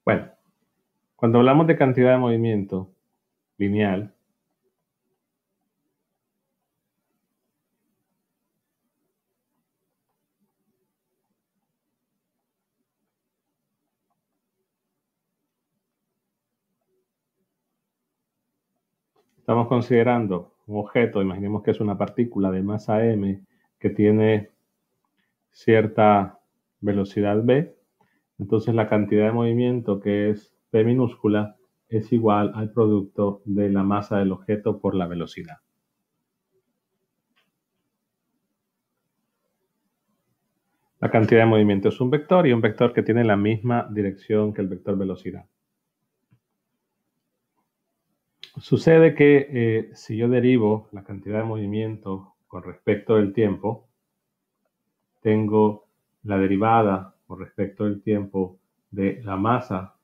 Bueno, cuando hablamos de cantidad de movimiento lineal, estamos considerando un objeto, imaginemos que es una partícula de masa m que tiene cierta velocidad v, entonces la cantidad de movimiento, que es v minúscula, es igual al producto de la masa del objeto por la velocidad. La cantidad de movimiento es un vector y un vector que tiene la misma dirección que el vector velocidad. Sucede que si yo derivo la cantidad de movimiento con respecto del tiempo, tengo la derivada con respecto del tiempo de la masa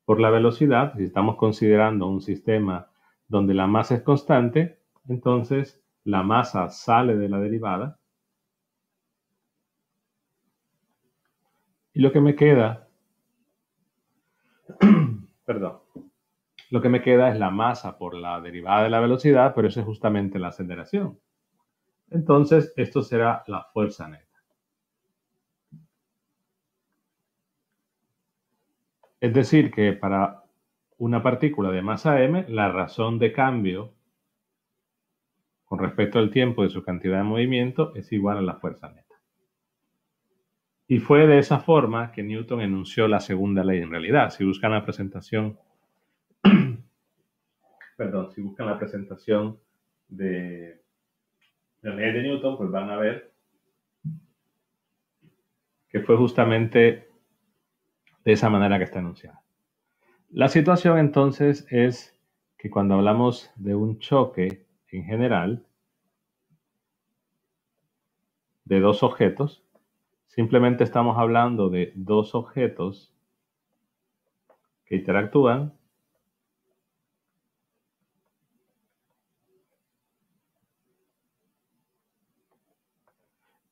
por la velocidad. Si estamos considerando un sistema donde la masa es constante, entonces la masa sale de la derivada y lo que me queda, perdón, lo que me queda es la masa por la derivada de la velocidad, pero eso es justamente la aceleración. Entonces, esto será la fuerza neta. Es decir, que para una partícula de masa m, la razón de cambio con respecto al tiempo de su cantidad de movimiento es igual a la fuerza neta. Y fue de esa forma que Newton enunció la segunda ley en realidad. Si buscan la presentación, si buscan la presentación de la ley de Newton, pues van a ver que fue justamente de esa manera que está enunciada. La situación entonces es que cuando hablamos de un choque en general de dos objetos, simplemente estamos hablando de dos objetos que interactúan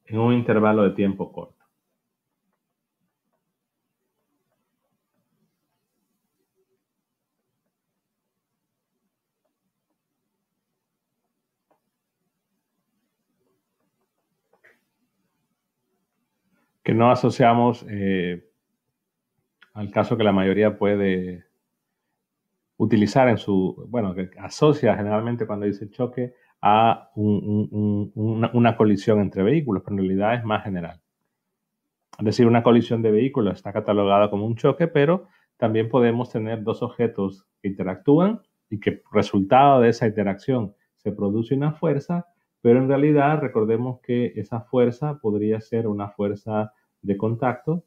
en un intervalo de tiempo corto. Que no asociamos al caso que la mayoría puede utilizar en su, bueno, que asocia generalmente cuando dice choque a una colisión entre vehículos, pero en realidad es más general. Es decir, una colisión de vehículos está catalogada como un choque, pero también podemos tener dos objetos que interactúan y que resultado de esa interacción se produce una fuerza, pero en realidad recordemos que esa fuerza podría ser una fuerza de contacto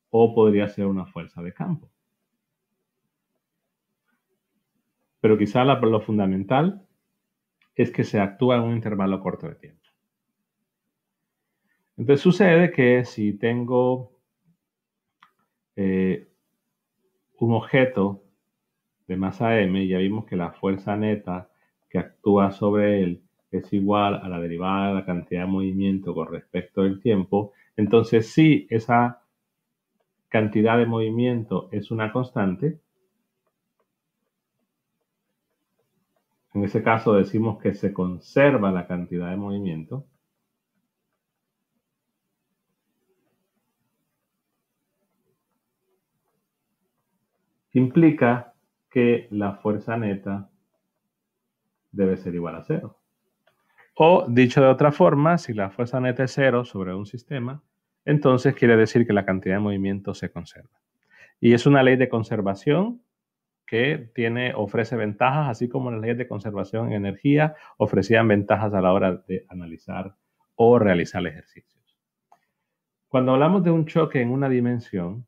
o podría ser una fuerza de campo. Pero quizá lo fundamental es que se actúa en un intervalo corto de tiempo. Entonces sucede que si tengo un objeto de masa m, ya vimos que la fuerza neta que actúa sobre él es igual a la derivada de la cantidad de movimiento con respecto del tiempo. Entonces, si esa cantidad de movimiento es una constante, en ese caso decimos que se conserva la cantidad de movimiento. Implica que la fuerza neta debe ser igual a cero. O, dicho de otra forma, si la fuerza neta es cero sobre un sistema, entonces quiere decir que la cantidad de movimiento se conserva. Y es una ley de conservación que ofrece ventajas, así como las leyes de conservación en energía ofrecían ventajas a la hora de analizar o realizar ejercicios. Cuando hablamos de un choque en una dimensión,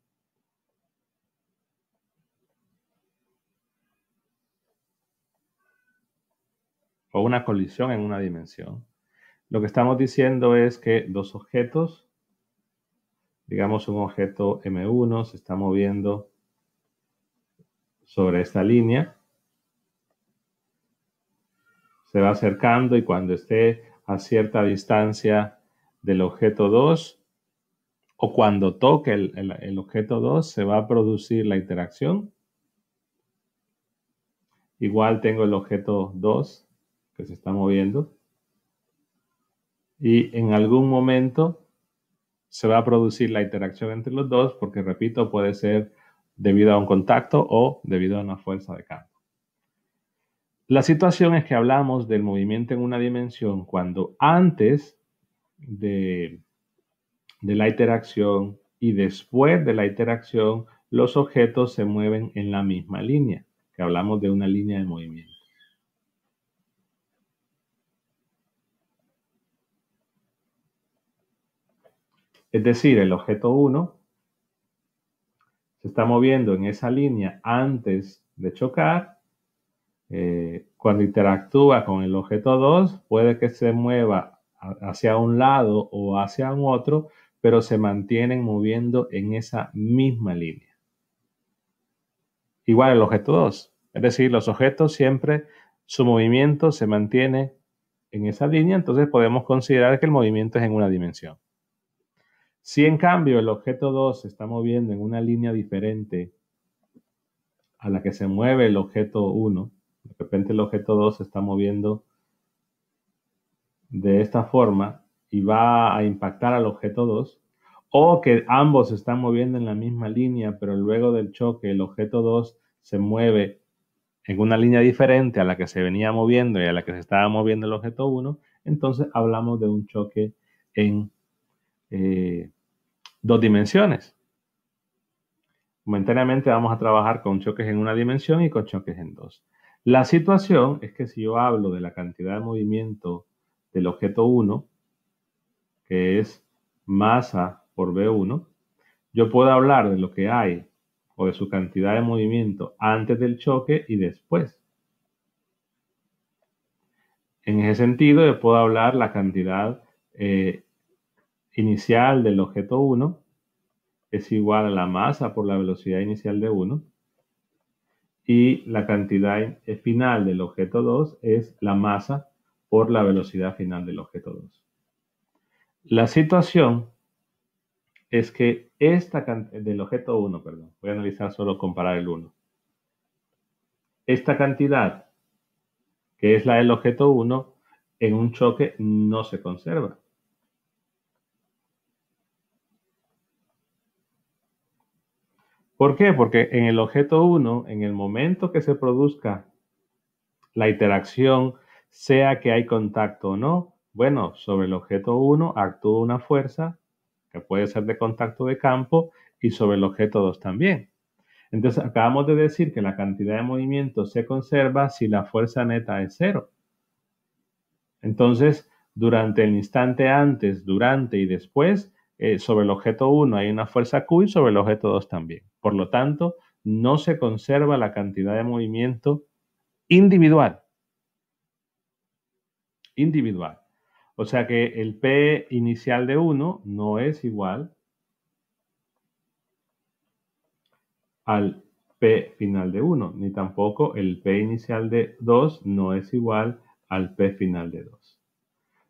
o una colisión en una dimensión, lo que estamos diciendo es que dos objetos, digamos un objeto M1, se está moviendo sobre esta línea, se va acercando y cuando esté a cierta distancia del objeto 2 o cuando toque el objeto 2 se va a producir la interacción. Igual tengo el objeto 2 que se está moviendo y en algún momento se va a producir la interacción entre los dos porque, repito, puede ser debido a un contacto o debido a una fuerza de campo. La situación es que hablamos del movimiento en una dimensión cuando antes de la interacción y después de la interacción los objetos se mueven en la misma línea, que hablamos de una línea de movimiento. Es decir, el objeto 1 se está moviendo en esa línea antes de chocar. Cuando interactúa con el objeto 2, puede que se mueva hacia un lado o hacia un otro, pero se mantienen moviendo en esa misma línea. Igual el objeto 2. Es decir, los objetos siempre, su movimiento se mantiene en esa línea, entonces podemos considerar que el movimiento es en una dimensión. Si en cambio el objeto 2 se está moviendo en una línea diferente a la que se mueve el objeto 1, de repente el objeto 2 se está moviendo de esta forma y va a impactar al objeto 2, o que ambos se están moviendo en la misma línea, pero luego del choque el objeto 2 se mueve en una línea diferente a la que se venía moviendo y a la que se estaba moviendo el objeto 1, entonces hablamos de un choque en dos dimensiones. Momentáneamente vamos a trabajar con choques en una dimensión y con choques en dos. La situación es que si yo hablo de la cantidad de movimiento del objeto 1, que es masa por V1, yo puedo hablar de lo que hay o de su cantidad de movimiento antes del choque y después. En ese sentido, yo puedo hablar la cantidad inicial del objeto 1 es igual a la masa por la velocidad inicial de 1 y la cantidad final del objeto 2 es la masa por la velocidad final del objeto 2. La situación es que del objeto 1, perdón, voy a analizar solo comparar el 1. Esta cantidad, que es la del objeto 1, en un choque no se conserva. ¿Por qué? Porque en el objeto 1, en el momento que se produzca la interacción, sea que hay contacto o no, bueno, sobre el objeto 1 actúa una fuerza que puede ser de contacto de campo y sobre el objeto 2 también. Entonces, acabamos de decir que la cantidad de movimiento se conserva si la fuerza neta es 0. Entonces, durante el instante antes, durante y después, sobre el objeto 1 hay una fuerza Q y sobre el objeto 2 también. Por lo tanto, no se conserva la cantidad de movimiento individual. O sea que el P inicial de 1 no es igual al P final de 1, ni tampoco el P inicial de 2 no es igual al P final de 2.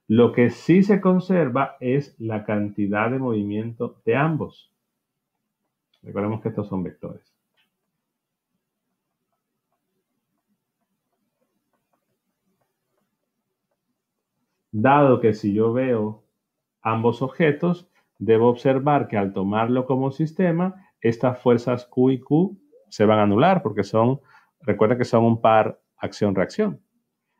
Lo que sí se conserva es la cantidad de movimiento de ambos. Recordemos que estos son vectores. Dado que si yo veo ambos objetos, debo observar que al tomarlo como sistema, estas fuerzas Q y Q se van a anular porque recuerda que son un par acción-reacción.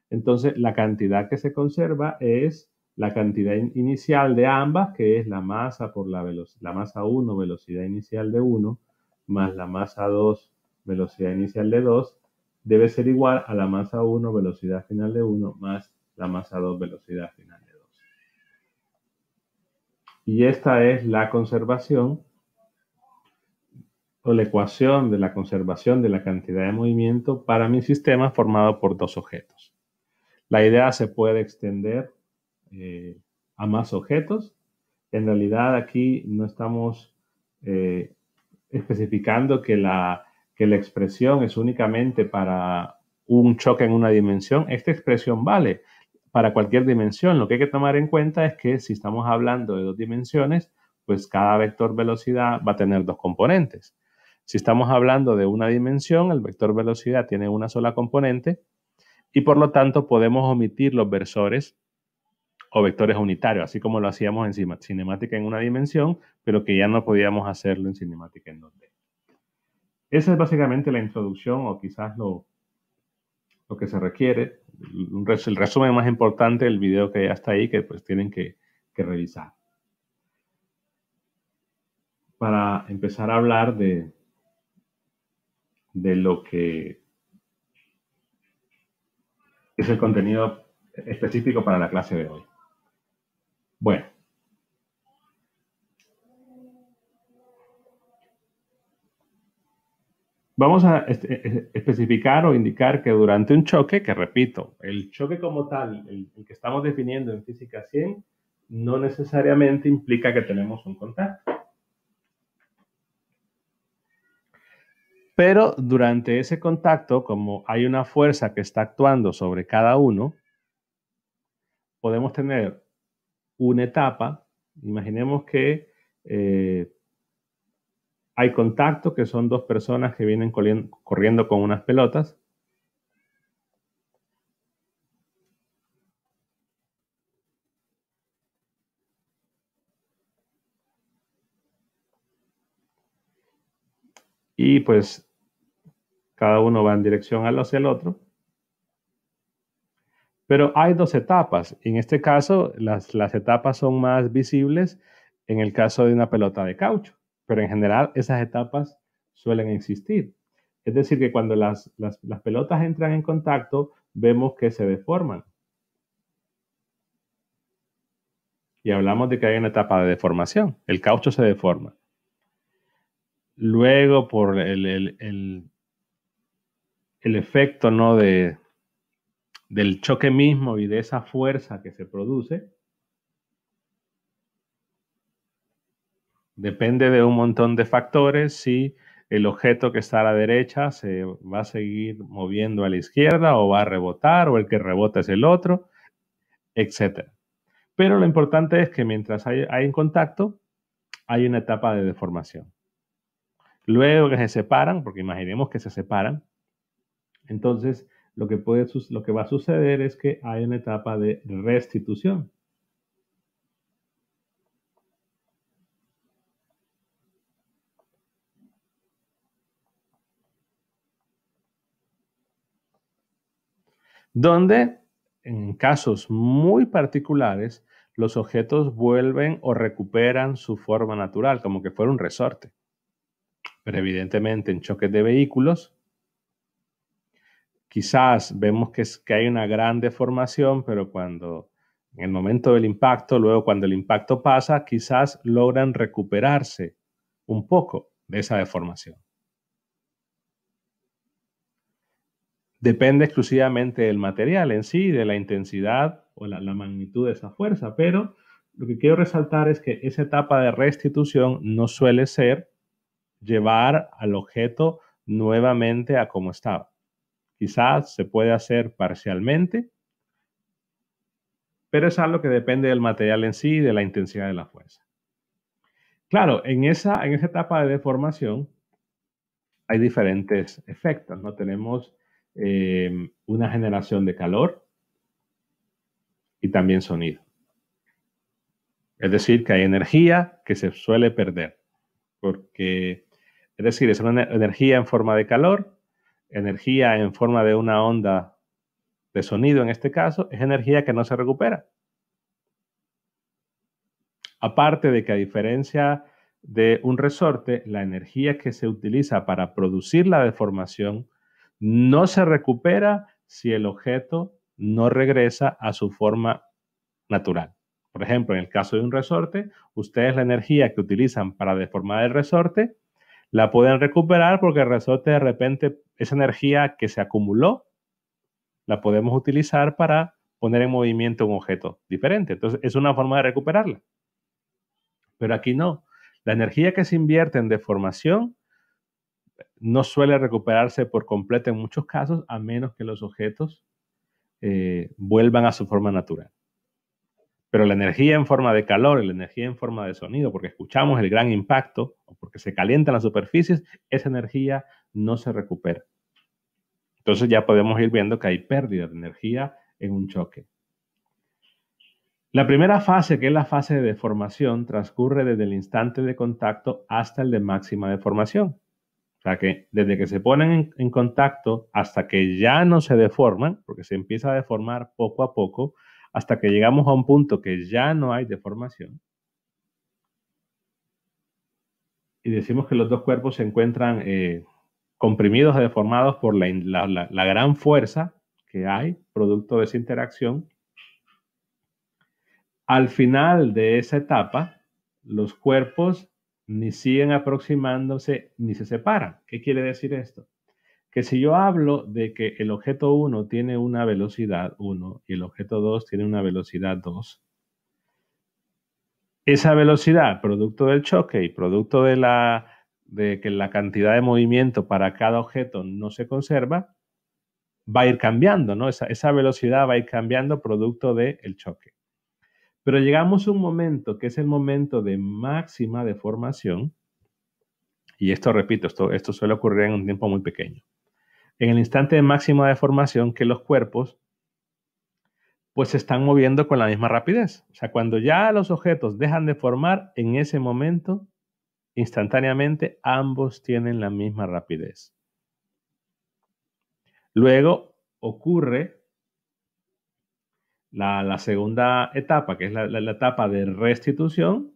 Entonces, la cantidad que se conserva es la cantidad inicial de ambas, que es la masa por la masa 1, velocidad inicial de 1, más la masa 2, velocidad inicial de 2, debe ser igual a la masa 1, velocidad final de 1, más la masa 2, velocidad final de 2. Y esta es la conservación o la ecuación de la conservación de la cantidad de movimiento para mi sistema formado por dos objetos. La idea se puede extender a más objetos. En realidad aquí no estamos especificando que la expresión es únicamente para un choque en una dimensión. Esta expresión vale para cualquier dimensión. Lo que hay que tomar en cuenta es que si estamos hablando de dos dimensiones, pues cada vector velocidad va a tener dos componentes. Si estamos hablando de una dimensión, el vector velocidad tiene una sola componente y por lo tanto podemos omitir los versores o vectores unitarios, así como lo hacíamos en cinemática en una dimensión, pero que ya no podíamos hacerlo en cinemática en 2D. Esa es básicamente la introducción o quizás lo que se requiere, el resumen más importante del video que ya está ahí, que pues tienen que revisar. Para empezar a hablar de lo que es el contenido específico para la clase de hoy. Bueno. Vamos a especificar o indicar que durante un choque, que repito, el choque como tal, el que estamos definiendo en física 100, no necesariamente implica que tenemos un contacto. Pero durante ese contacto, como hay una fuerza que está actuando sobre cada uno, podemos tener una etapa. Imaginemos que hay contacto, que son dos personas que vienen corriendo con unas pelotas. Y pues cada uno va en dirección hacia el otro. Pero hay dos etapas. En este caso, las etapas son más visibles en el caso de una pelota de caucho. Pero en general, esas etapas suelen existir. Es decir, que cuando las pelotas entran en contacto, vemos que se deforman. Y hablamos de que hay una etapa de deformación. El caucho se deforma. Luego, por el efecto, ¿no?, del choque mismo y de esa fuerza que se produce, depende de un montón de factores si el objeto que está a la derecha se va a seguir moviendo a la izquierda o va a rebotar o el que rebota es el otro, etc. Pero lo importante es que mientras hay un contacto, hay una etapa de deformación. Luego que se separan, porque imaginemos que se separan, entonces lo que va a suceder es que hay una etapa de restitución. Donde en casos muy particulares los objetos vuelven o recuperan su forma natural, como que fuera un resorte. Pero evidentemente en choques de vehículos, quizás vemos que hay una gran deformación, pero cuando en el momento del impacto, luego cuando el impacto pasa, quizás logran recuperarse un poco de esa deformación. Depende exclusivamente del material en sí, de la intensidad o la magnitud de esa fuerza, pero lo que quiero resaltar es que esa etapa de restitución no suele ser llevar al objeto nuevamente a como estaba. Quizás se puede hacer parcialmente, pero es algo que depende del material en sí y de la intensidad de la fuerza. Claro, en esa etapa de deformación hay diferentes efectos, ¿no? Tenemos una generación de calor y también sonido. Es decir, que hay energía que se suele perder, porque, es decir, es una energía en forma de calor, energía en forma de una onda de sonido en este caso, es energía que no se recupera. Aparte de que a diferencia de un resorte, la energía que se utiliza para producir la deformación no se recupera si el objeto no regresa a su forma natural. Por ejemplo, en el caso de un resorte, ustedes la energía que utilizan para deformar el resorte la pueden recuperar porque el resorte de repente, esa energía que se acumuló, la podemos utilizar para poner en movimiento un objeto diferente. Entonces, es una forma de recuperarla. Pero aquí no. La energía que se invierte en deformación no suele recuperarse por completo en muchos casos, a menos que los objetos vuelvan a su forma natural. Pero la energía en forma de calor y la energía en forma de sonido, porque escuchamos el gran impacto o porque se calientan las superficies, esa energía no se recupera. Entonces ya podemos ir viendo que hay pérdida de energía en un choque. La primera fase, que es la fase de deformación, transcurre desde el instante de contacto hasta el de máxima deformación. O sea que desde que se ponen en contacto hasta que ya no se deforman, porque se empieza a deformar poco a poco, hasta que llegamos a un punto que ya no hay deformación. Y decimos que los dos cuerpos se encuentran comprimidos o deformados por la gran fuerza que hay, producto de esa interacción. Al final de esa etapa, los cuerpos ni siguen aproximándose ni se separan. ¿Qué quiere decir esto? Que si yo hablo de que el objeto 1 tiene una velocidad 1 y el objeto 2 tiene una velocidad 2, esa velocidad, producto del choque y producto de que la cantidad de movimiento para cada objeto no se conserva, va a ir cambiando, ¿no? Esa velocidad va a ir cambiando producto del choque. Pero llegamos a un momento que es el momento de máxima deformación, y esto, repito, esto suele ocurrir en un tiempo muy pequeño. En el instante de máxima deformación que los cuerpos pues se están moviendo con la misma rapidez. O sea, cuando ya los objetos dejan de formar, en ese momento, instantáneamente, ambos tienen la misma rapidez. Luego ocurre la segunda etapa, que es la etapa de restitución,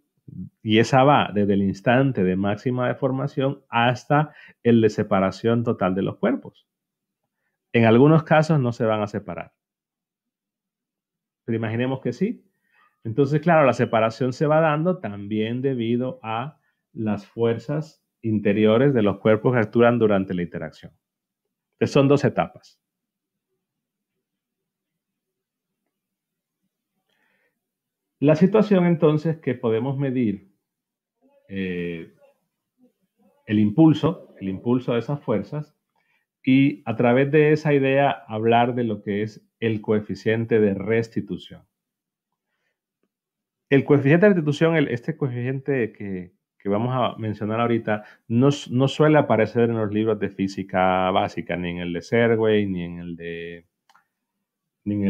y esa va desde el instante de máxima deformación hasta el de separación total de los cuerpos. En algunos casos no se van a separar, pero imaginemos que sí. Entonces, claro, la separación se va dando también debido a las fuerzas interiores de los cuerpos que actúan durante la interacción. Entonces, son dos etapas. La situación entonces que podemos medir el impulso de esas fuerzas y a través de esa idea hablar de lo que es el coeficiente de restitución. El coeficiente de restitución, este coeficiente que vamos a mencionar ahorita, no suele aparecer en los libros de física básica, ni en el de Serway, ni en el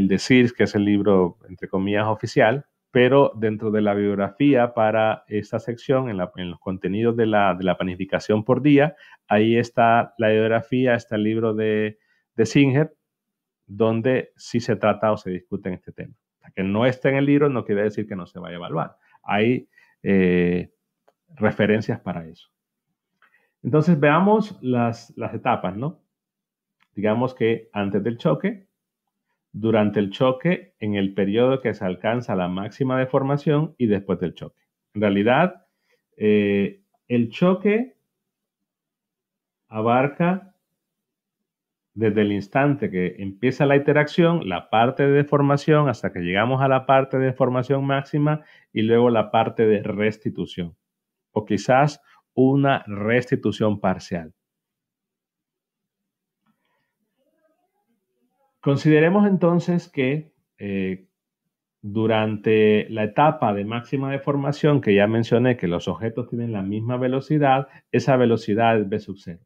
de SIRS, que es el libro, entre comillas, oficial, pero dentro de la bibliografía para esta sección, en los contenidos de la planificación por día, ahí está la bibliografía, está el libro de Singer, donde sí se trata o se discute en este tema. O sea, que no esté en el libro no quiere decir que no se vaya a evaluar. Hay referencias para eso. Entonces, veamos las etapas, ¿no? Digamos que antes del choque, durante el choque, en el periodo que se alcanza la máxima deformación y después del choque. En realidad, el choque abarca desde el instante que empieza la interacción, la parte de deformación, hasta que llegamos a la parte de deformación máxima y luego la parte de restitución. O quizás una restitución parcial. Consideremos entonces que durante la etapa de máxima deformación, que ya mencioné que los objetos tienen la misma velocidad, esa velocidad es v sub 0.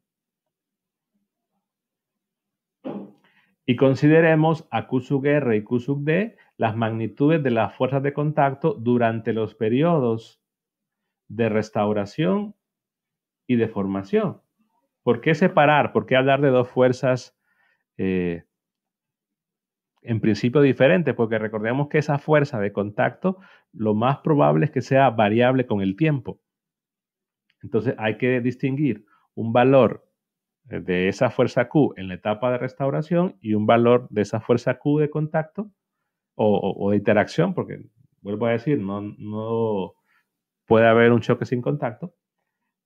Y consideremos a Q sub R y Q sub D las magnitudes de las fuerzas de contacto durante los periodos de restauración y deformación. ¿Por qué separar? ¿Por qué hablar de dos fuerzas en principio diferentes? Porque recordemos que esa fuerza de contacto lo más probable es que sea variable con el tiempo. Entonces hay que distinguir un valor de esa fuerza Q en la etapa de restauración y un valor de esa fuerza Q de contacto o de interacción, porque vuelvo a decir, no puede haber un choque sin contacto,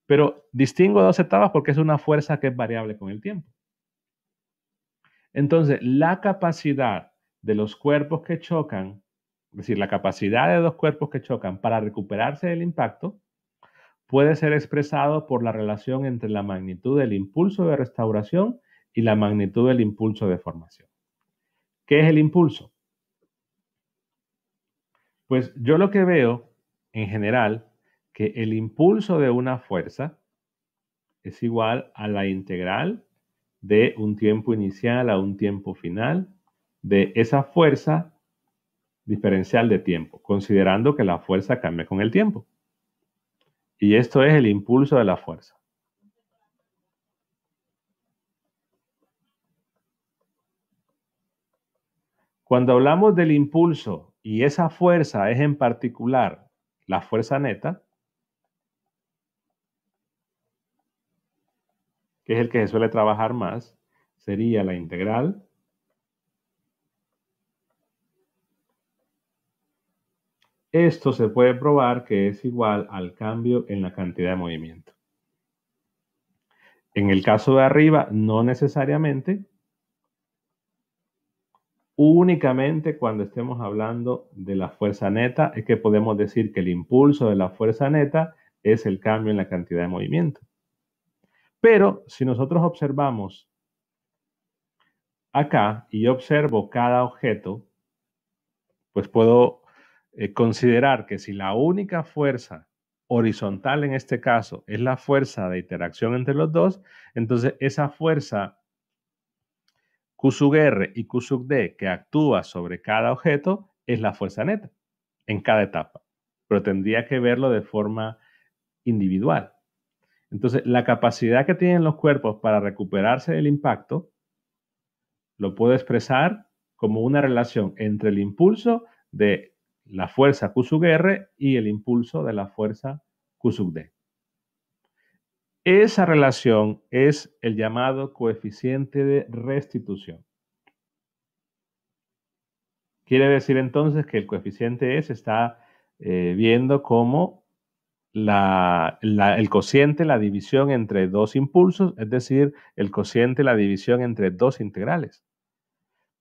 pero distingo dos etapas porque es una fuerza que es variable con el tiempo. Entonces, la capacidad de los cuerpos que chocan, es decir, la capacidad de dos cuerpos que chocan para recuperarse del impacto, puede ser expresado por la relación entre la magnitud del impulso de restauración y la magnitud del impulso de formación. ¿Qué es el impulso? Pues yo lo que veo en general, que el impulso de una fuerza es igual a la integral de un tiempo inicial a un tiempo final de esa fuerza diferencial de tiempo, considerando que la fuerza cambia con el tiempo. Y esto es el impulso de la fuerza. Cuando hablamos del impulso y esa fuerza es en particular la fuerza neta, que es el que se suele trabajar más, sería la integral Esto se puede probar que es igual al cambio en la cantidad de movimiento. En el caso de arriba, no necesariamente, únicamente cuando estemos hablando de la fuerza neta es que podemos decir que el impulso de la fuerza neta es el cambio en la cantidad de movimiento. Pero si nosotros observamos acá y observo cada objeto, pues puedo considerar que si la única fuerza horizontal en este caso es la fuerza de interacción entre los dos, entonces esa fuerza Q sub R y Q sub D que actúa sobre cada objeto es la fuerza neta en cada etapa, pero tendría que verlo de forma individual. Entonces, la capacidad que tienen los cuerpos para recuperarse del impacto lo puedo expresar como una relación entre el impulso de la fuerza Q sub R y el impulso de la fuerza Q sub D. Esa relación es el llamado coeficiente de restitución. Quiere decir entonces que el coeficiente se está viendo como el cociente, la división entre dos impulsos, es decir, el cociente, la división entre dos integrales.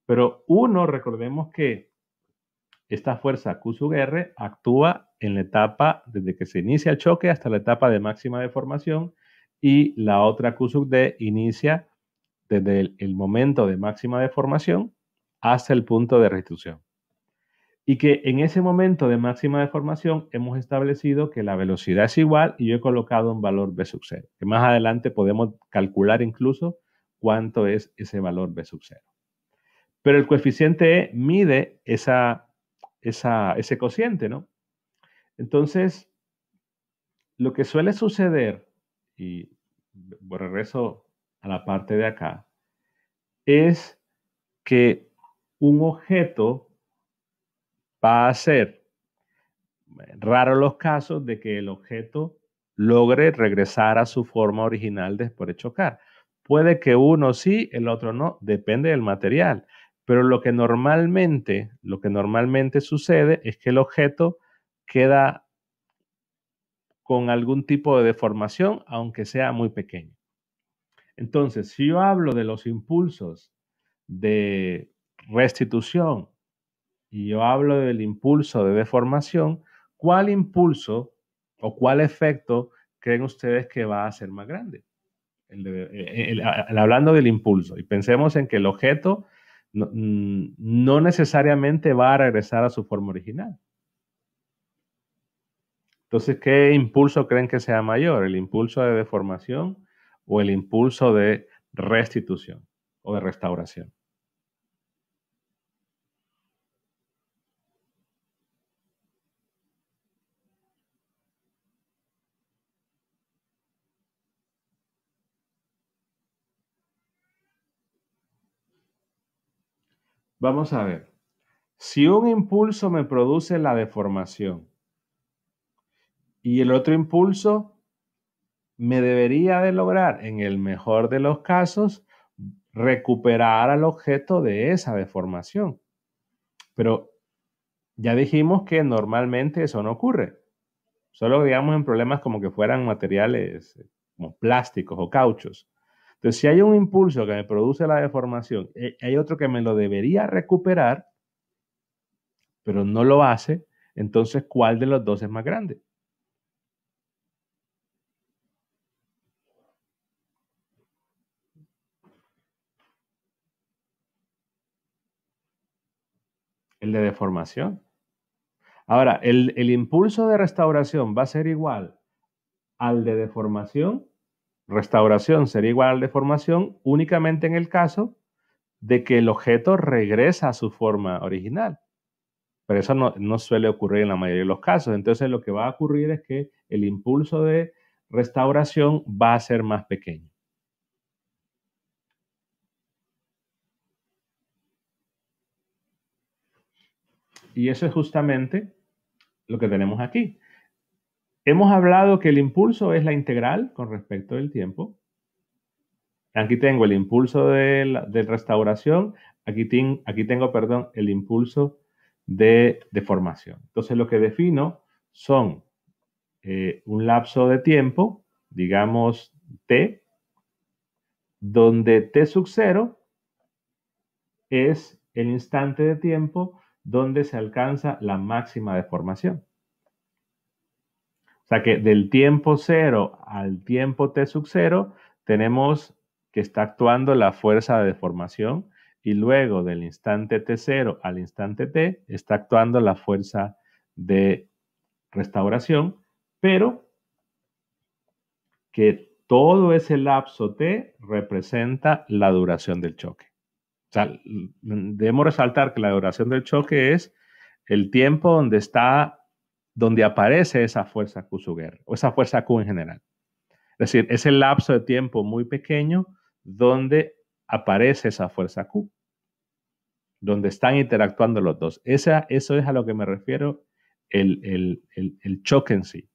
Pero uno, recordemos que esta fuerza Q sub R actúa en la etapa desde que se inicia el choque hasta la etapa de máxima deformación y la otra Q sub D inicia desde el momento de máxima deformación hasta el punto de restitución. Y que en ese momento de máxima deformación hemos establecido que la velocidad es igual y yo he colocado un valor V sub 0, que más adelante podemos calcular incluso cuánto es ese valor V sub 0. Pero el coeficiente E mide ese cociente, ¿no? Entonces, lo que suele suceder, y regreso a la parte de acá, es que un objeto va a ser raro los casos de que el objeto logre regresar a su forma original después de chocar. Puede que uno sí, el otro no, depende del material. Pero lo que normalmente sucede es que el objeto queda con algún tipo de deformación, aunque sea muy pequeño. Entonces, si yo hablo de los impulsos de restitución y yo hablo del impulso de deformación, ¿cuál impulso o cuál efecto creen ustedes que va a ser más grande? Hablando del impulso, y pensemos en que el objeto no necesariamente va a regresar a su forma original. Entonces, ¿qué impulso creen que sea mayor? ¿El impulso de deformación o el impulso de restitución o de restauración? Vamos a ver. Si un impulso me produce la deformación y el otro impulso me debería de lograr, en el mejor de los casos, recuperar al objeto de esa deformación. Pero ya dijimos que normalmente eso no ocurre. Solo digamos en problemas como que fueran materiales como plásticos o cauchos. Entonces, si hay un impulso que me produce la deformación, hay otro que me lo debería recuperar, pero no lo hace, entonces, ¿cuál de los dos es más grande? El de deformación. Ahora, el impulso de restauración va a ser igual al de deformación. Restauración sería igual al de deformación únicamente en el caso de que el objeto regresa a su forma original. Pero eso no suele ocurrir en la mayoría de los casos. Entonces lo que va a ocurrir es que el impulso de restauración va a ser más pequeño. Y eso es justamente lo que tenemos aquí. Hemos hablado que el impulso es la integral con respecto del tiempo. Aquí tengo el impulso de restauración, aquí tengo, perdón, el impulso de deformación. Entonces lo que defino son un lapso de tiempo, digamos t, donde t sub 0 es el instante de tiempo donde se alcanza la máxima deformación. O sea que del tiempo 0 al tiempo t sub 0 tenemos que está actuando la fuerza de deformación y luego del instante t0 al instante t está actuando la fuerza de restauración, pero que todo ese lapso t representa la duración del choque. O sea, debemos resaltar que la duración del choque es el tiempo donde aparece esa fuerza Q sub R, o esa fuerza Q en general. Es decir, es el lapso de tiempo muy pequeño donde aparece esa fuerza Q, donde están interactuando los dos. Eso es a lo que me refiero el choque en sí.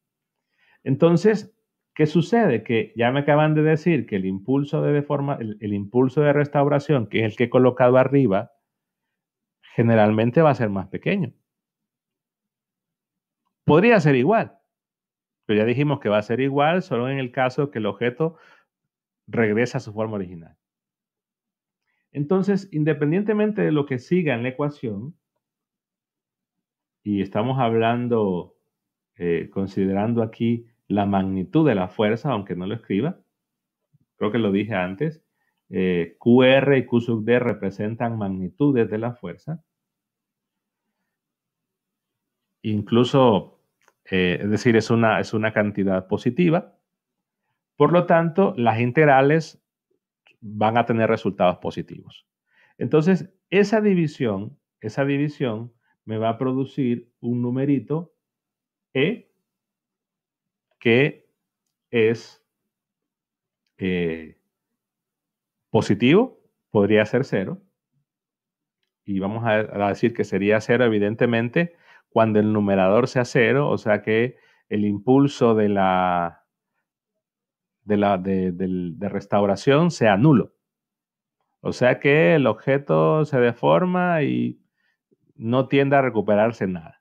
Entonces, ¿qué sucede? Que ya me acaban de decir que el impulso el impulso de restauración, que es el que he colocado arriba, generalmente va a ser más pequeño. Podría ser igual, pero ya dijimos que va a ser igual solo en el caso que el objeto regresa a su forma original. Entonces, independientemente de lo que siga en la ecuación, y estamos hablando, considerando aquí la magnitud de la fuerza, aunque no lo escriba, creo que lo dije antes, QR y Q sub D representan magnitudes de la fuerza. Incluso, es decir, es una cantidad positiva. Por lo tanto, las integrales van a tener resultados positivos. Entonces, esa división me va a producir un numerito E que es positivo, podría ser 0. Y vamos a decir que sería 0, evidentemente, cuando el numerador sea 0, o sea que el impulso de restauración sea nulo. O sea que el objeto se deforma y no tiende a recuperarse nada.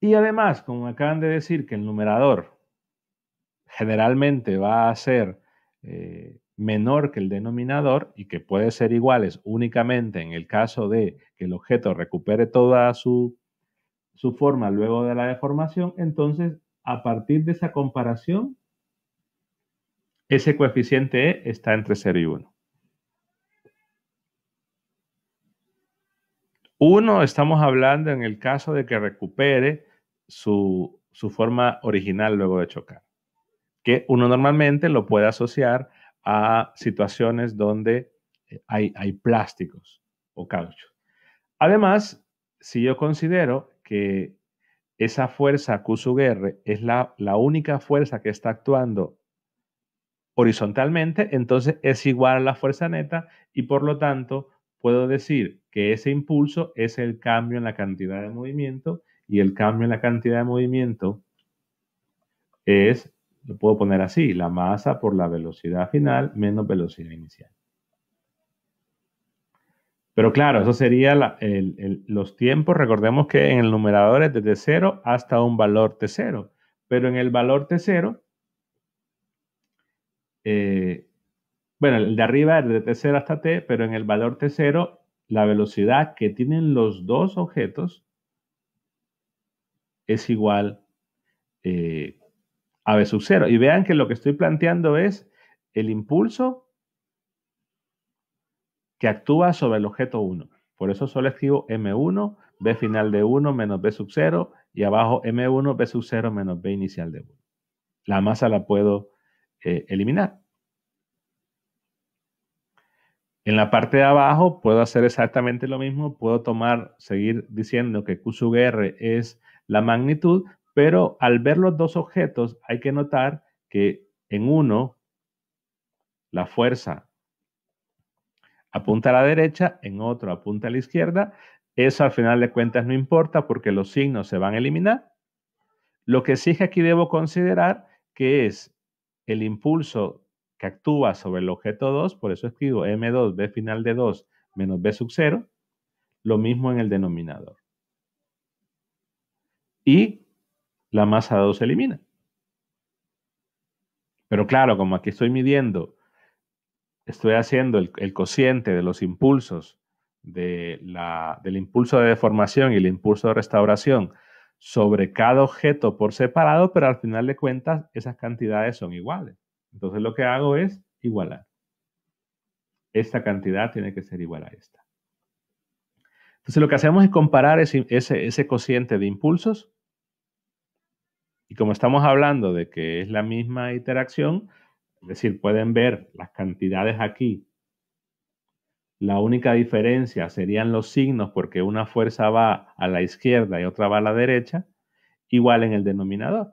Y además, como acaban de decir que el numerador generalmente va a ser menor que el denominador y que puede ser iguales únicamente en el caso de que el objeto recupere toda su forma luego de la deformación, entonces a partir de esa comparación, ese coeficiente E está entre 0 y 1. 1 estamos hablando en el caso de que recupere su forma original luego de chocar, que uno normalmente lo puede asociar a situaciones donde hay plásticos o caucho. Además, si yo considero que esa fuerza Q sub R es la única fuerza que está actuando horizontalmente, entonces es igual a la fuerza neta y por lo tanto puedo decir que ese impulso es el cambio en la cantidad de movimiento y el cambio en la cantidad de movimiento es, lo puedo poner así, la masa por la velocidad final menos velocidad inicial. Pero claro, eso sería los tiempos. Recordemos que en el numerador es desde 0 hasta un valor T0. Pero en el valor T0, bueno, el de arriba es desde T0 hasta T, pero en el valor T0, la velocidad que tienen los dos objetos es igual a V sub 0. Y vean que lo que estoy planteando es el impulso que actúa sobre el objeto 1. Por eso solo escribo M1, B final de 1 menos B sub 0 y abajo M1, B sub 0 menos B inicial de 1. La masa la puedo eliminar. En la parte de abajo puedo hacer exactamente lo mismo. Puedo seguir diciendo que Q sub R es la magnitud, pero al ver los dos objetos hay que notar que en uno la fuerza apunta a la derecha, en otro apunta a la izquierda. Eso al final de cuentas no importa porque los signos se van a eliminar. Lo que sí que aquí debo considerar que es el impulso que actúa sobre el objeto 2, por eso escribo M2, B final de 2 menos B sub 0, lo mismo en el denominador. Y la masa 2 se elimina. Pero claro, como aquí estoy midiendo, estoy haciendo el cociente de los impulsos, del impulso de deformación y el impulso de restauración sobre cada objeto por separado, pero al final de cuentas esas cantidades son iguales. Entonces lo que hago es igualar. Esta cantidad tiene que ser igual a esta. Entonces lo que hacemos es comparar ese cociente de impulsos y como estamos hablando de que es la misma interacción, es decir, pueden ver las cantidades aquí. La única diferencia serían los signos porque una fuerza va a la izquierda y otra va a la derecha, igual en el denominador.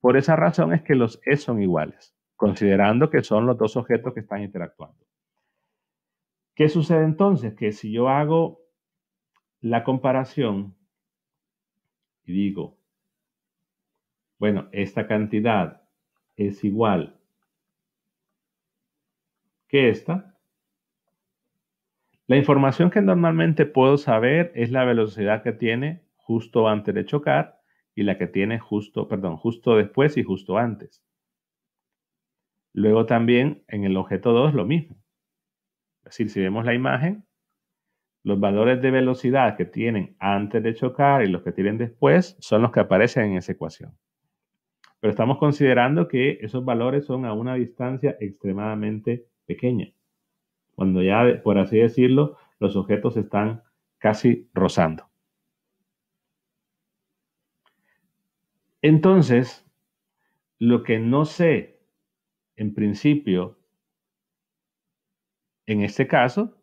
Por esa razón es que los E son iguales, considerando que son los dos objetos que están interactuando. ¿Qué sucede entonces? Que si yo hago la comparación y digo, bueno, esta cantidad es igual que esta, la información que normalmente puedo saber es la velocidad que tiene justo antes de chocar y la que tiene justo después y justo antes. Luego también en el objeto 2 lo mismo. Es decir, si vemos la imagen, los valores de velocidad que tienen antes de chocar y los que tienen después son los que aparecen en esa ecuación. Pero estamos considerando que esos valores son a una distancia extremadamente pequeña. Cuando ya, por así decirlo, los objetos están casi rozando. Entonces, lo que no sé en principio, en este caso,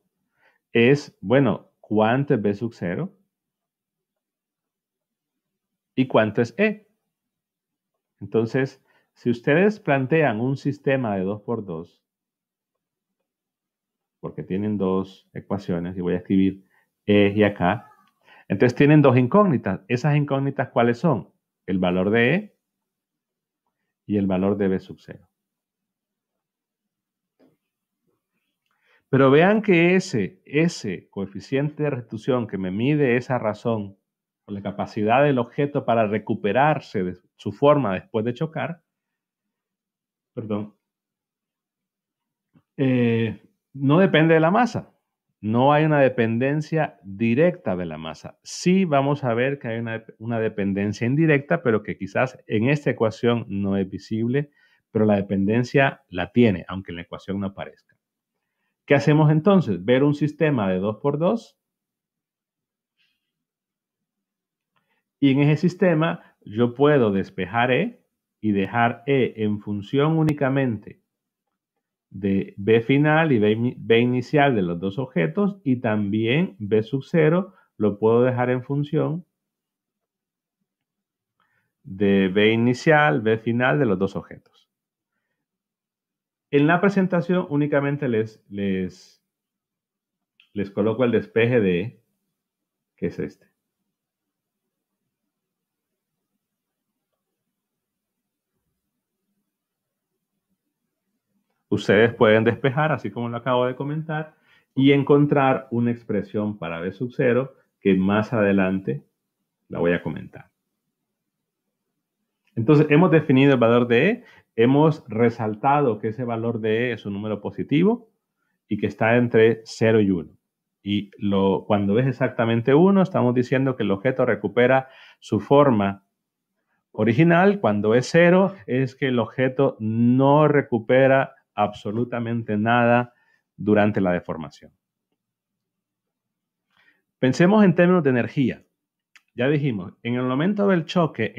es, bueno, ¿cuánto es B sub 0? ¿Y cuánto es E? Entonces, si ustedes plantean un sistema de 2×2, porque tienen dos ecuaciones, y voy a escribir E y acá, entonces tienen dos incógnitas. ¿Esas incógnitas cuáles son? El valor de E y el valor de B sub 0. Pero vean que ese coeficiente de restitución que me mide esa razón, o la capacidad del objeto para recuperarse de su forma después de chocar, no depende de la masa. No hay una dependencia directa de la masa. Sí vamos a ver que hay una dependencia indirecta, pero que quizás en esta ecuación no es visible, pero la dependencia la tiene, aunque en la ecuación no aparezca. ¿Qué hacemos entonces? Ver un sistema de 2×2 y en ese sistema yo puedo despejar E y dejar E en función únicamente de B final y B inicial de los dos objetos y también B sub 0 lo puedo dejar en función de B inicial, B final de los dos objetos. En la presentación únicamente les coloco el despeje de E, que es este. Ustedes pueden despejar, así como lo acabo de comentar, y encontrar una expresión para B sub 0 que más adelante la voy a comentar. Entonces, hemos definido el valor de E, hemos resaltado que ese valor de E es un número positivo y que está entre 0 y 1. Y cuando es exactamente 1, estamos diciendo que el objeto recupera su forma original. Cuando es 0, es que el objeto no recupera absolutamente nada durante la deformación. Pensemos en términos de energía. Ya dijimos, en el momento del choque,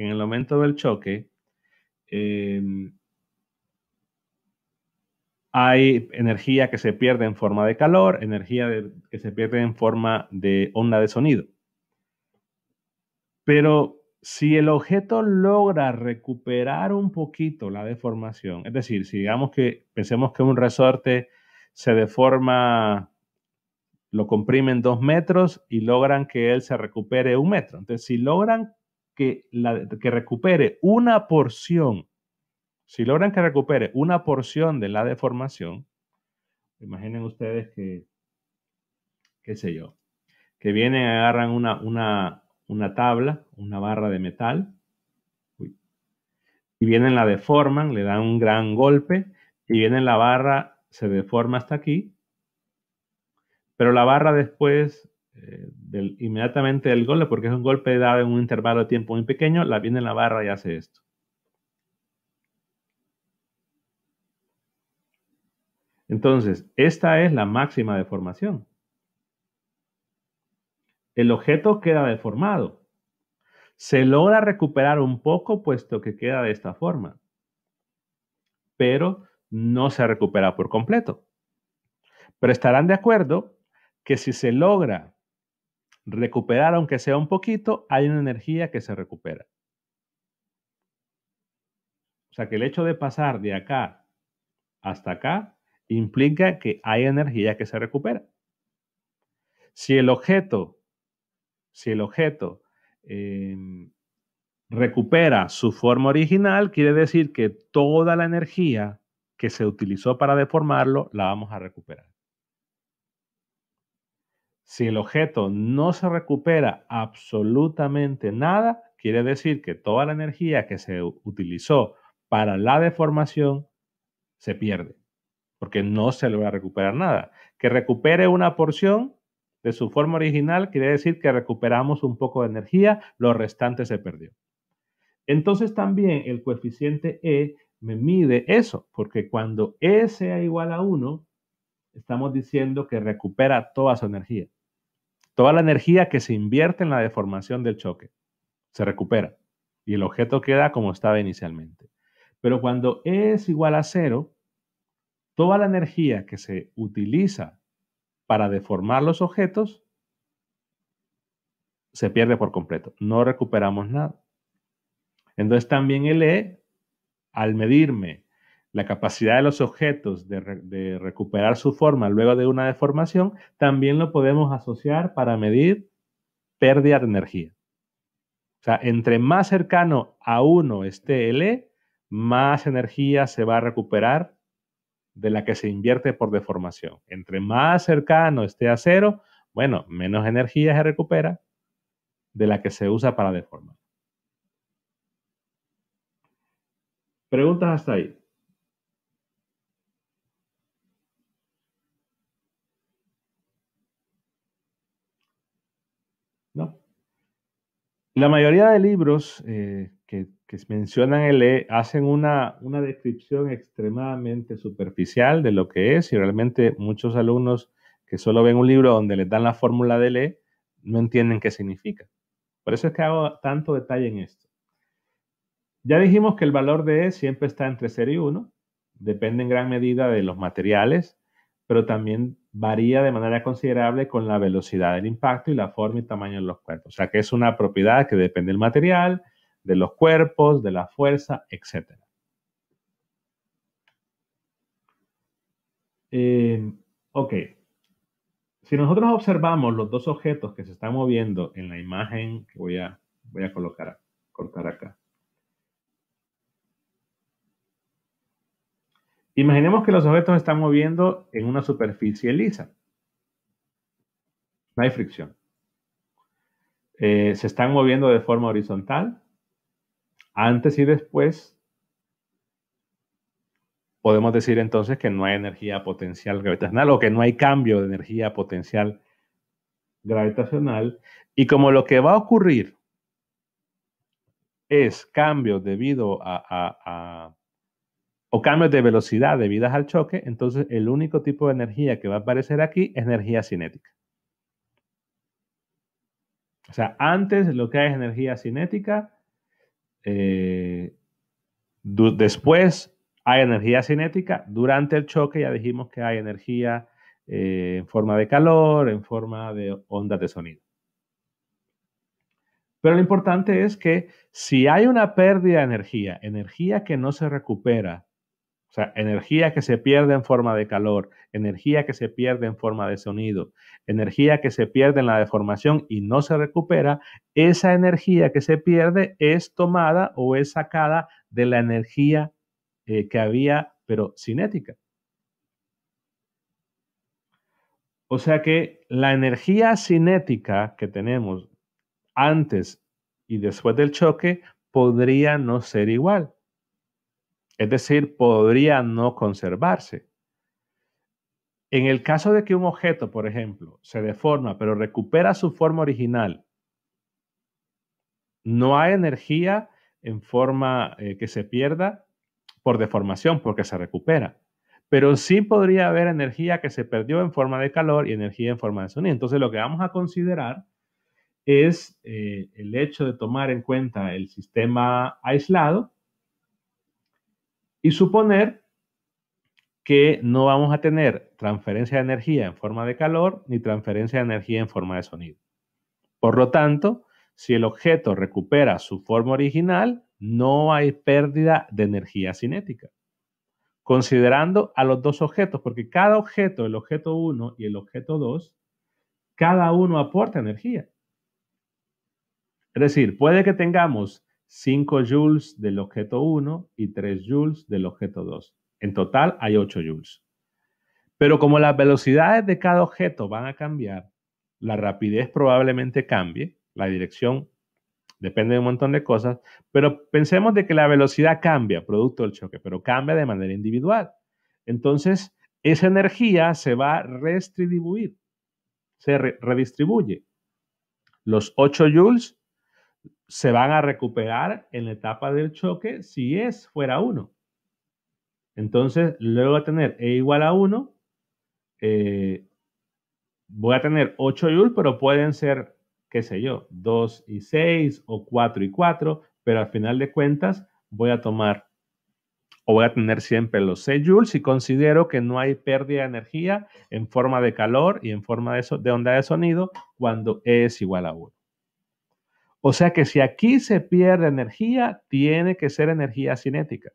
hay energía que se pierde en forma de calor, energía que se pierde en forma de onda de sonido. Pero si el objeto logra recuperar un poquito la deformación, es decir, si digamos que pensemos que un resorte se deforma, lo comprimen 2 metros y logran que él se recupere 1 metro. Entonces, si logran que recupere una porción, de la deformación, imaginen ustedes que, qué sé yo, que vienen, agarran una tabla, una barra de metal, y vienen, la deforman, le dan un gran golpe, y viene la barra, se deforma hasta aquí, pero la barra después, inmediatamente del golpe, porque es un golpe dado en un intervalo de tiempo muy pequeño, viene la barra y hace esto. Entonces, esta es la máxima deformación. El objeto queda deformado. Se logra recuperar un poco, puesto que queda de esta forma, pero no se recupera por completo. Pero estarán de acuerdo que si se logra recuperar, aunque sea un poquito, hay una energía que se recupera. O sea que el hecho de pasar de acá hasta acá implica que hay energía que se recupera. Si el objeto recupera su forma original, quiere decir que toda la energía que se utilizó para deformarlo la vamos a recuperar. Si el objeto no se recupera absolutamente nada, quiere decir que toda la energía que se utilizó para la deformación se pierde, porque no se logra recuperar nada. Que recupere una porción de su forma original quiere decir que recuperamos un poco de energía, lo restante se perdió. Entonces también el coeficiente E me mide eso, porque cuando E sea igual a 1, estamos diciendo que recupera toda su energía. Toda la energía que se invierte en la deformación del choque se recupera y el objeto queda como estaba inicialmente. Pero cuando E es igual a 0, toda la energía que se utiliza para deformar los objetos se pierde por completo. No recuperamos nada. Entonces también el E, al medirme la capacidad de los objetos de recuperar su forma luego de una deformación, también lo podemos asociar para medir pérdida de energía. O sea, entre más cercano a 1 esté el E, más energía se va a recuperar de la que se invierte por deformación. Entre más cercano esté a 0, bueno, menos energía se recupera de la que se usa para deformar. ¿Preguntas hasta ahí? ¿No? La mayoría de libros que mencionan el E hacen una descripción extremadamente superficial de lo que es, y realmente muchos alumnos que solo ven un libro donde les dan la fórmula del E no entienden qué significa. Por eso es que hago tanto detalle en esto. Ya dijimos que el valor de E siempre está entre 0 y 1, depende en gran medida de los materiales, pero también varía de manera considerable con la velocidad del impacto y la forma y tamaño de los cuerpos. O sea que es una propiedad que depende del material, de los cuerpos, de la fuerza, etc. Ok. Si nosotros observamos los dos objetos que se están moviendo en la imagen que voy a cortar acá. Imaginemos que los objetos se están moviendo en una superficie lisa. No hay fricción. Se están moviendo de forma horizontal. Antes y después, podemos decir entonces que no hay energía potencial gravitacional o que no hay cambio de energía potencial gravitacional. Y como lo que va a ocurrir es cambios debido o cambios de velocidad debidas al choque, entonces el único tipo de energía que va a aparecer aquí es energía cinética. O sea, antes lo que hay es energía cinética, después hay energía cinética, durante el choque ya dijimos que hay energía en forma de calor, en forma de ondas de sonido. Pero lo importante es que si hay una pérdida de energía, energía que no se recupera, o sea, energía que se pierde en forma de calor, energía que se pierde en forma de sonido, energía que se pierde en la deformación y no se recupera, esa energía que se pierde es tomada o es sacada de la energía que había, pero cinética. O sea que la energía cinética que tenemos antes y después del choque podría no ser igual. Es decir, podría no conservarse. En el caso de que un objeto, por ejemplo, se deforma pero recupera su forma original, no hay energía en forma que se pierda por deformación porque se recupera. Pero sí podría haber energía que se perdió en forma de calor y energía en forma de sonido. Entonces lo que vamos a considerar es el hecho de tomar en cuenta el sistema aislado y suponer que no vamos a tener transferencia de energía en forma de calor ni transferencia de energía en forma de sonido. Por lo tanto, si el objeto recupera su forma original, no hay pérdida de energía cinética. Considerando a los dos objetos, porque cada objeto, el objeto 1 y el objeto 2, cada uno aporta energía. Es decir, puede que tengamos 5 joules del objeto 1 y 3 joules del objeto 2. En total hay 8 joules. Pero como las velocidades de cada objeto van a cambiar, la rapidez probablemente cambie, la dirección depende de un montón de cosas, pero pensemos de que la velocidad cambia producto del choque, pero cambia de manera individual. Entonces, esa energía se va a redistribuir, se redistribuye. Los 8 joules se van a recuperar en la etapa del choque si fuera 1. Entonces, luego de tener E igual a 1, voy a tener 8 joules, pero pueden ser, qué sé yo, 2 y 6 o 4 y 4, pero al final de cuentas voy a tomar o voy a tener siempre los 6 joules y considero que no hay pérdida de energía en forma de calor y en forma de onda de sonido cuando E es igual a 1. O sea que si aquí se pierde energía, tiene que ser energía cinética.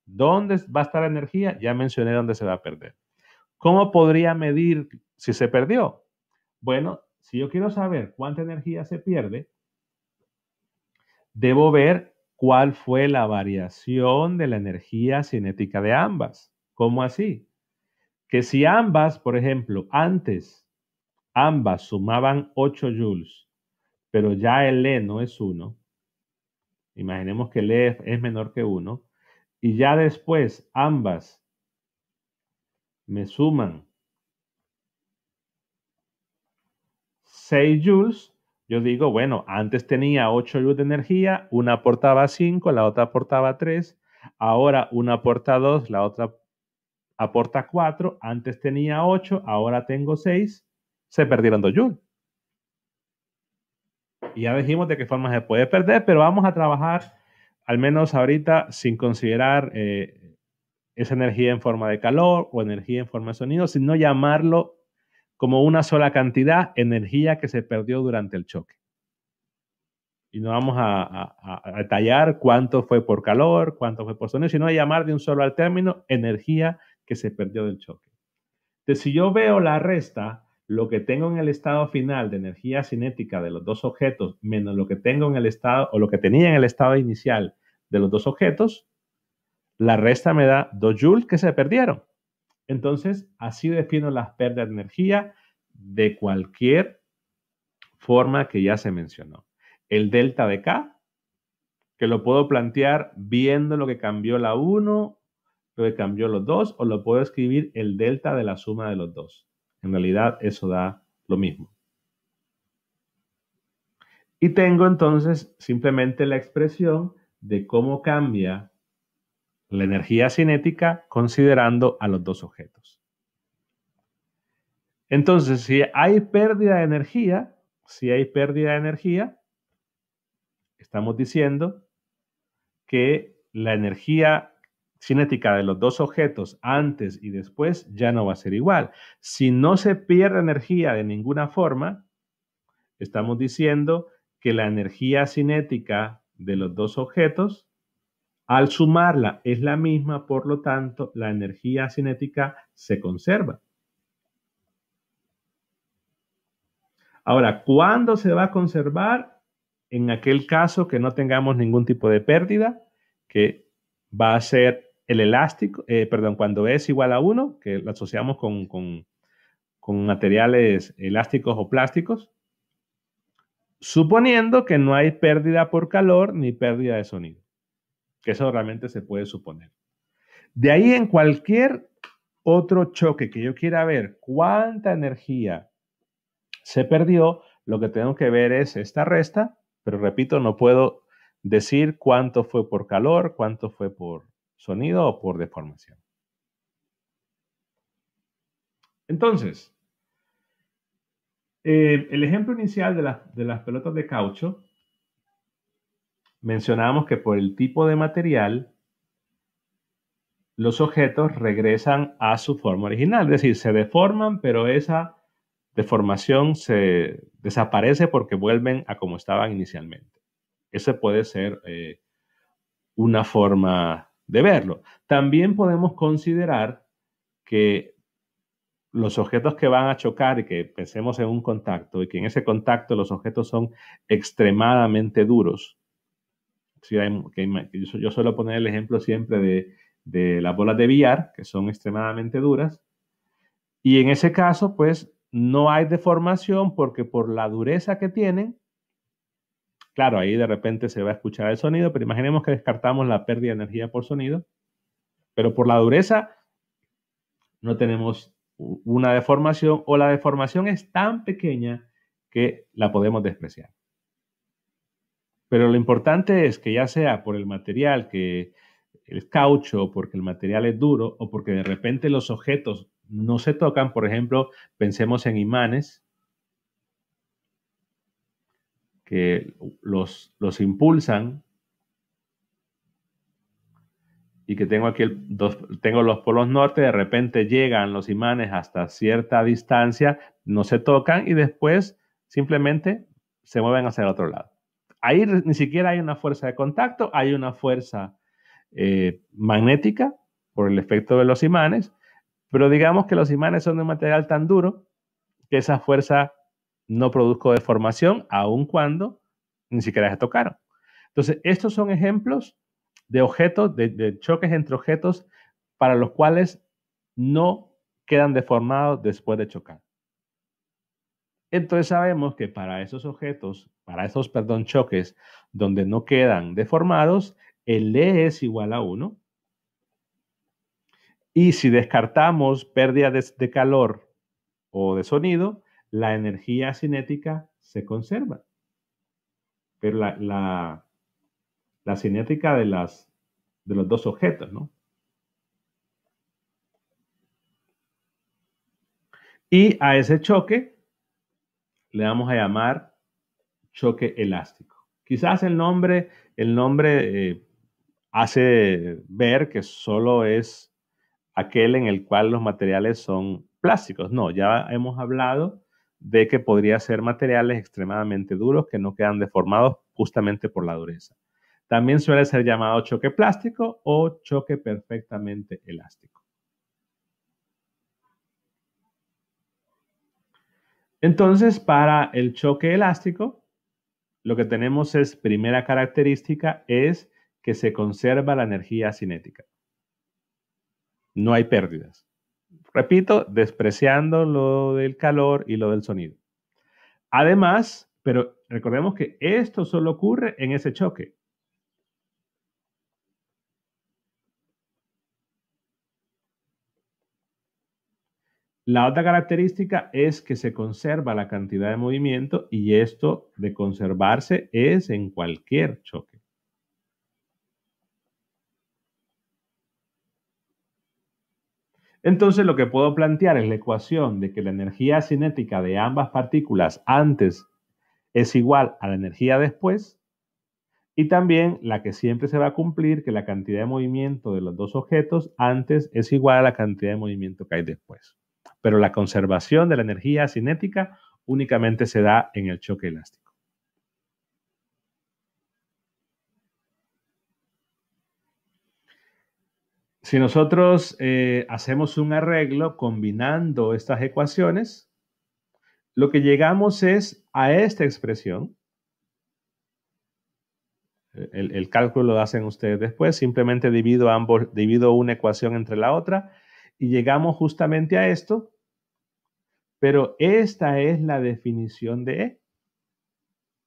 ¿Dónde va a estar la energía? Ya mencioné dónde se va a perder. ¿Cómo podría medir si se perdió? Bueno, si yo quiero saber cuánta energía se pierde, debo ver cuál fue la variación de la energía cinética de ambas. ¿Cómo así? Que si ambas, por ejemplo, antes ambas sumaban 8 joules, pero ya el E no es 1, imaginemos que el E es menor que 1, y ya después ambas me suman 6 joules, yo digo, bueno, antes tenía 8 joules de energía, una aportaba 5, la otra aportaba 3, ahora una aporta 2, la otra aporta 4, antes tenía 8, ahora tengo 6, se perdieron 2 joules. Y ya dijimos de qué forma se puede perder, pero vamos a trabajar, al menos ahorita, sin considerar esa energía en forma de calor o energía en forma de sonido, sino llamarlo como una sola cantidad, energía que se perdió durante el choque. Y no vamos a detallar cuánto fue por calor, cuánto fue por sonido, sino a llamar de un solo al término energía que se perdió del choque. Entonces, si yo veo la resta, lo que tengo en el estado final de energía cinética de los dos objetos menos lo que tengo en el estado o lo que tenía en el estado inicial de los dos objetos, la resta me da 2 joules que se perdieron. Entonces, así defino las pérdidas de energía de cualquier forma que ya se mencionó. El delta de K, que lo puedo plantear viendo lo que cambió la 1, lo que cambió los 2, o lo puedo escribir el delta de la suma de los dos. En realidad, eso da lo mismo. Y tengo entonces simplemente la expresión de cómo cambia la energía cinética considerando a los dos objetos. Entonces, si hay pérdida de energía, si hay pérdida de energía, estamos diciendo que la energía cinética de los dos objetos antes y después ya no va a ser igual. Si no se pierde energía de ninguna forma, estamos diciendo que la energía cinética de los dos objetos, al sumarla, es la misma, por lo tanto, la energía cinética se conserva. Ahora, ¿cuándo se va a conservar? En aquel caso que no tengamos ningún tipo de pérdida, que va a ser el elástico, cuando es igual a 1, que lo asociamos con materiales elásticos o plásticos, suponiendo que no hay pérdida por calor ni pérdida de sonido, que eso realmente se puede suponer. De ahí, en cualquier otro choque que yo quiera ver cuánta energía se perdió, lo que tengo que ver es esta resta, pero repito, no puedo decir cuánto fue por calor, cuánto fue por sonido o por deformación. Entonces, el ejemplo inicial de las pelotas de caucho, mencionamos que por el tipo de material, los objetos regresan a su forma original, es decir, se deforman, pero esa deformación se desaparece porque vuelven a como estaban inicialmente. Esa puede ser una forma de verlo. También podemos considerar que los objetos que van a chocar y que pensemos en un contacto y que en ese contacto los objetos son extremadamente duros. Yo suelo poner el ejemplo siempre de las bolas de billar, que son extremadamente duras. Y en ese caso, pues, no hay deformación porque por la dureza que tienen, claro, ahí de repente se va a escuchar el sonido, pero imaginemos que descartamos la pérdida de energía por sonido, pero por la dureza no tenemos una deformación o la deformación es tan pequeña que la podemos despreciar. Pero lo importante es que ya sea por el material, que el caucho, porque el material es duro o porque de repente los objetos no se tocan, por ejemplo, pensemos en imanes que los impulsan y que tengo aquí tengo los polos norte, de repente llegan los imanes hasta cierta distancia, no se tocan y después simplemente se mueven hacia el otro lado. Ahí ni siquiera hay una fuerza de contacto, hay una fuerza magnética por el efecto de los imanes, pero digamos que los imanes son de un material tan duro que esa fuerza no produjo deformación, aun cuando ni siquiera se tocaron. Entonces, estos son ejemplos de objetos, de choques entre objetos para los cuales no quedan deformados después de chocar. Entonces sabemos que para esos objetos, choques donde no quedan deformados, el E es igual a 1. Y si descartamos pérdida de calor o de sonido, la energía cinética se conserva. Pero la cinética de los dos objetos, ¿no? Y a ese choque le vamos a llamar choque elástico. Quizás el nombre hace ver que solo es aquel en el cual los materiales son plásticos. No, ya hemos hablado de que podría ser materiales extremadamente duros que no quedan deformados justamente por la dureza. También suele ser llamado choque plástico o choque perfectamente elástico. Entonces, para el choque elástico, lo que tenemos es, primera característica, es que se conserva la energía cinética. No hay pérdidas. Repito, despreciando lo del calor y lo del sonido. Además, pero recordemos que esto solo ocurre en ese choque. La otra característica es que se conserva la cantidad de movimiento y esto de conservarse es en cualquier choque. Entonces lo que puedo plantear es la ecuación de que la energía cinética de ambas partículas antes es igual a la energía después, y también la que siempre se va a cumplir, que la cantidad de movimiento de los dos objetos antes es igual a la cantidad de movimiento que hay después. Pero la conservación de la energía cinética únicamente se da en el choque elástico. Si nosotros hacemos un arreglo combinando estas ecuaciones, lo que llegamos es a esta expresión. El cálculo lo hacen ustedes después, simplemente divido una ecuación entre la otra y llegamos justamente a esto, pero esta es la definición de E.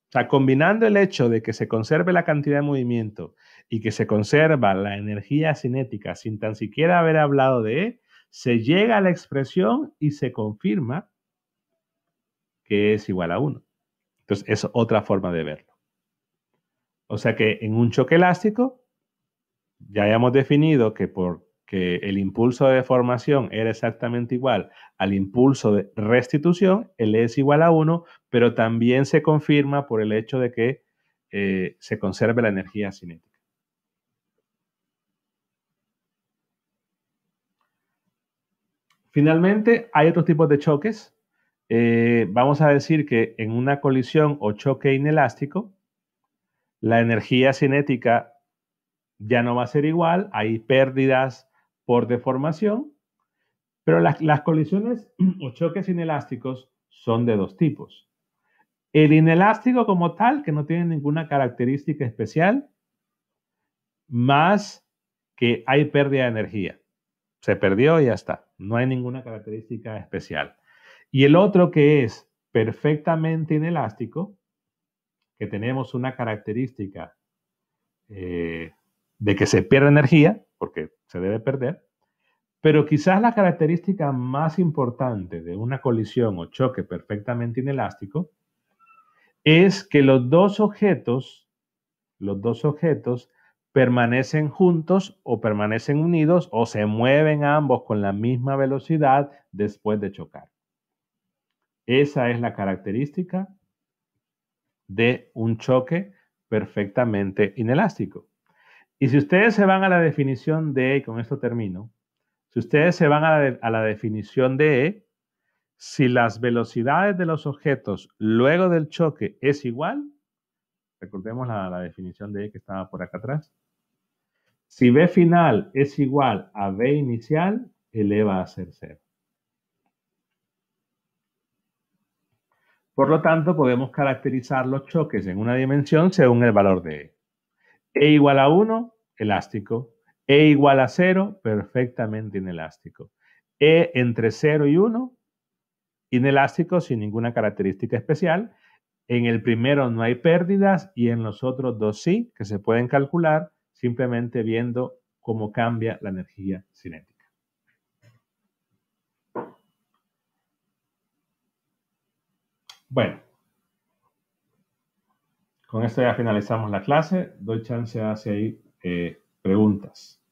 O sea, combinando el hecho de que se conserve la cantidad de movimiento y que se conserva la energía cinética sin tan siquiera haber hablado de E, se llega a la expresión y se confirma que es igual a 1. Entonces, es otra forma de verlo. O sea que en un choque elástico, ya hayamos definido que porque el impulso de deformación era exactamente igual al impulso de restitución, el E es igual a 1, pero también se confirma por el hecho de que se conserve la energía cinética. Finalmente, hay otros tipos de choques. Vamos a decir que en una colisión o choque inelástico, la energía cinética ya no va a ser igual, hay pérdidas por deformación, pero las colisiones o choques inelásticos son de dos tipos. El inelástico como tal, que no tiene ninguna característica especial, más que hay pérdida de energía. Se perdió y ya está. No hay ninguna característica especial. Y el otro que es perfectamente inelástico, que tenemos una característica de que se pierde energía, porque se debe perder, pero quizás la característica más importante de una colisión o choque perfectamente inelástico es que los dos objetos permanecen juntos o permanecen unidos o se mueven ambos con la misma velocidad después de chocar. Esa es la característica de un choque perfectamente inelástico. Y si ustedes se van a la definición de E, y con esto termino, si ustedes se van a la definición de E, si las velocidades de los objetos luego del choque es igual, recordemos la definición de E que estaba por acá atrás, si B final es igual a B inicial, el E va a ser 0. Por lo tanto, podemos caracterizar los choques en una dimensión según el valor de E. E igual a 1, elástico. E igual a 0, perfectamente inelástico. E entre 0 y 1, inelástico sin ninguna característica especial. En el primero no hay pérdidas y en los otros dos sí, que se pueden calcular simplemente viendo cómo cambia la energía cinética. Bueno, con esto ya finalizamos la clase. Doy chance hacia ahí preguntas.